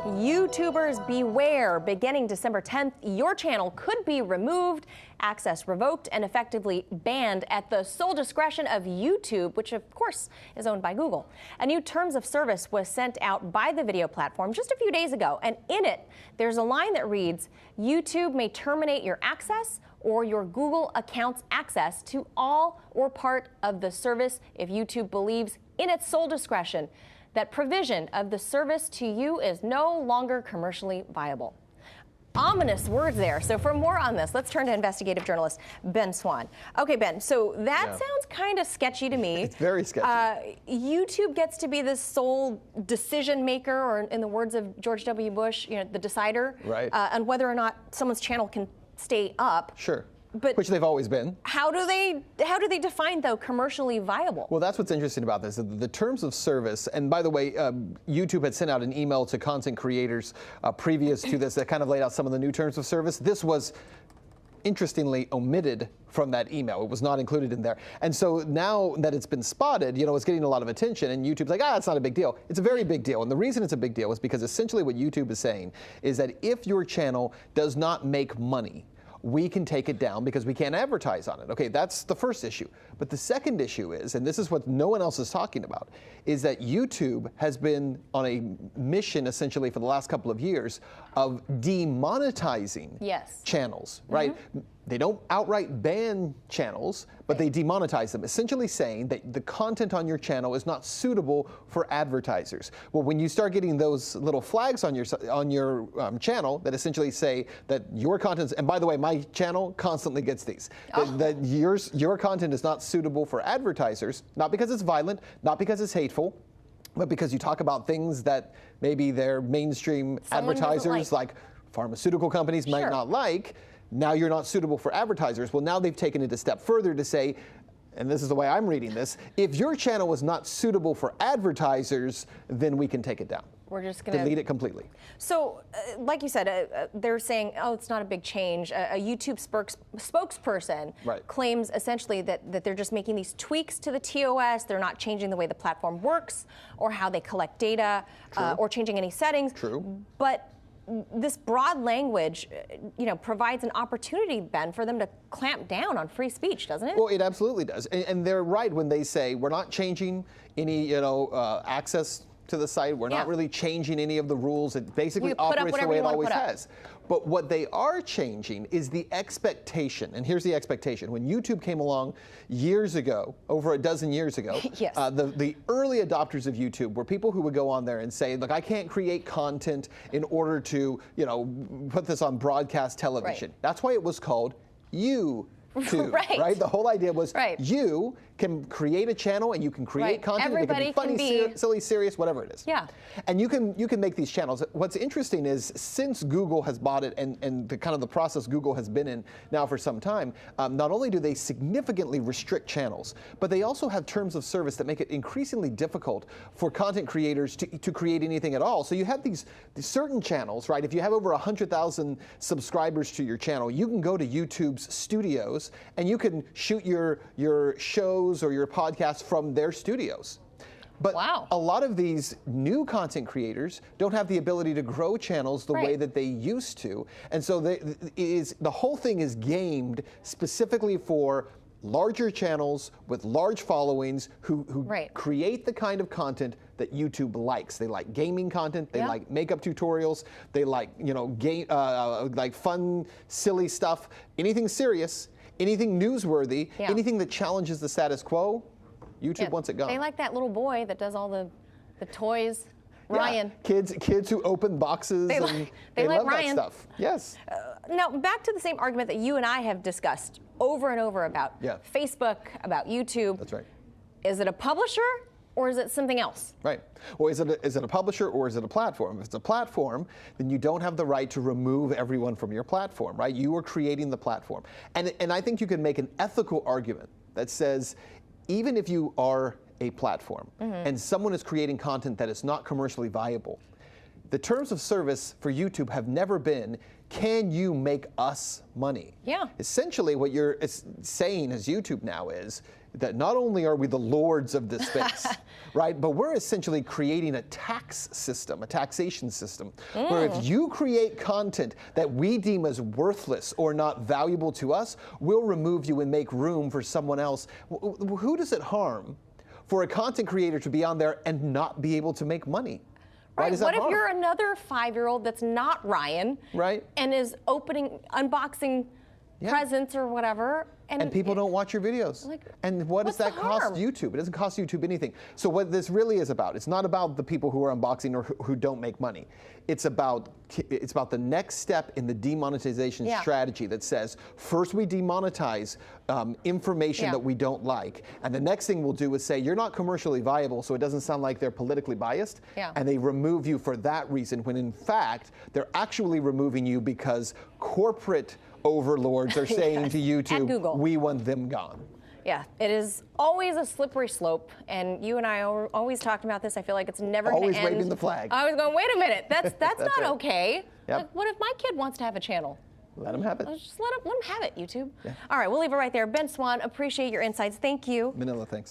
YouTubers beware. Beginning December 10th, your channel could be removed, access revoked, and effectively banned at the sole discretion of YouTube, which of course is owned by Google. A new terms of service was sent out by the video platform just a few days ago, and in it, there's a line that reads, YouTube may terminate your access or your Google account's access to all or part of the service if YouTube believes in its sole discretion that provision of the service to you is no longer commercially viable. Ominous words there. So for more on this, let's turn to investigative journalist Ben Swan. Okay, Ben, so that sounds kind of sketchy to me. It's very sketchy. YouTube gets to be the sole decision maker, or in the words of George W. Bush, you know, the decider, right, on whether or not someone's channel can stay up. Sure. But which they've always been. How do they define, though, commercially viable? Well, that's what's interesting about this. The terms of service, and by the way, YouTube had sent out an email to content creators previous to this that kind of laid out some of the new terms of service. This was interestingly omitted from that email. It was not included in there. And so now that it's been spotted, you know, it's getting a lot of attention, and YouTube's like, it's not a big deal. It's a very big deal. And the reason it's a big deal is because essentially what YouTube is saying is that if your channel does not make money, we can take it down because we can't advertise on it. Okay, that's the first issue. But the second issue is, and this is what no one else is talking about, is that YouTube has been on a mission essentially for the last couple of years of demonetizing channels, right? They don't outright ban channels, but they demonetize them, essentially saying that the content on your channel is not suitable for advertisers. Well, when you start getting those little flags on your channel that essentially say that your content's, and by the way, my channel constantly gets these, that your content is not suitable for advertisers, not because it's violent, not because it's hateful, but because you talk about things that maybe their mainstream advertisers like pharmaceutical companies might not like. Now you're not suitable for advertisers. Well, now they've taken it a step further to say, and this is the way I'm reading this, if your channel is not suitable for advertisers, then we can take it down. We're just going to delete it completely. So, like you said, they're saying, it's not a big change. A YouTube spokesperson claims essentially that they're just making these tweaks to the TOS. They're not changing the way the platform works or how they collect data or changing any settings. But this broad language, you know, provides an opportunity, Ben, for them to clamp down on free speech, doesn't it? Well, it absolutely does. And they're right when they say we're not changing any, access to the site. We're not really changing any of the rules. It basically operates the way it always has. But what they are changing is the expectation. And here's the expectation. When YouTube came along years ago, over a dozen years ago, the early adopters of YouTube were people who would go on there and say, look, I can't create content in order to, put this on broadcast television. That's why it was called YouTube. Right? The whole idea was you can create a channel and you can create content. Everybody it can be funny, silly, serious, whatever it is. And you can make these channels. What's interesting is since Google has bought it and the kind of the process Google has been in now for some time, not only do they significantly restrict channels, but they also have terms of service that make it increasingly difficult for content creators to create anything at all. So you have these certain channels, right? If you have over 100,000 subscribers to your channel, you can go to YouTube's studios and you can shoot your shows or your podcasts from their studios. But a lot of these new content creators don't have the ability to grow channels the way that they used to. And so the whole thing is gamed specifically for larger channels with large followings who create the kind of content that YouTube likes. They like gaming content, they like makeup tutorials, they like, like fun, silly stuff, anything serious, anything newsworthy, anything that challenges the status quo, YouTube wants it gone. They like that little boy that does all the toys, Ryan. Kids who open boxes they love Ryan. that stuff. Yes. Now, back to the same argument that you and I have discussed over and over about Facebook, about YouTube. That's right. Is it a publisher or is it something else? Right. Well, is it a publisher or is it a platform? If it's a platform, then you don't have the right to remove everyone from your platform, right? You are creating the platform. And I think you can make an ethical argument that says, even if you are a platform and someone is creating content that is not commercially viable, the terms of service for YouTube have never been can you make us money? Yeah. Essentially, what you're saying as YouTube now is that not only are we the lords of this space, right, but we're essentially creating a tax system, a taxation system, where if you create content that we deem as worthless or not valuable to us, we'll remove you and make room for someone else. Who does it harm for a content creator to be on there and not be able to make money? Right. What if you're another 5-year-old that's not Ryan, right, and is unboxing presents or whatever, and people don't watch your videos? Like, and what does that cost YouTube? It doesn't cost YouTube anything. So what this really is about, it's not about the people who are unboxing or who don't make money. It's about the next step in the demonetization strategy that says, first we demonetize information that we don't like, and the next thing we'll do is say, you're not commercially viable, so it doesn't sound like they're politically biased, and they remove you for that reason, when in fact, they're actually removing you because corporate overlords are saying to YouTube, we want them gone. Yeah, it is always a slippery slope, and you and I are always talking about this. I feel like it's never going to end. Always waving the flag. I was going, wait a minute, that's not right. okay. Yep. Like, what if my kid wants to have a channel? Let him have it. Just let him have it, YouTube. All right, we'll leave it right there. Ben Swan, appreciate your insights. Thank you. Manila, thanks.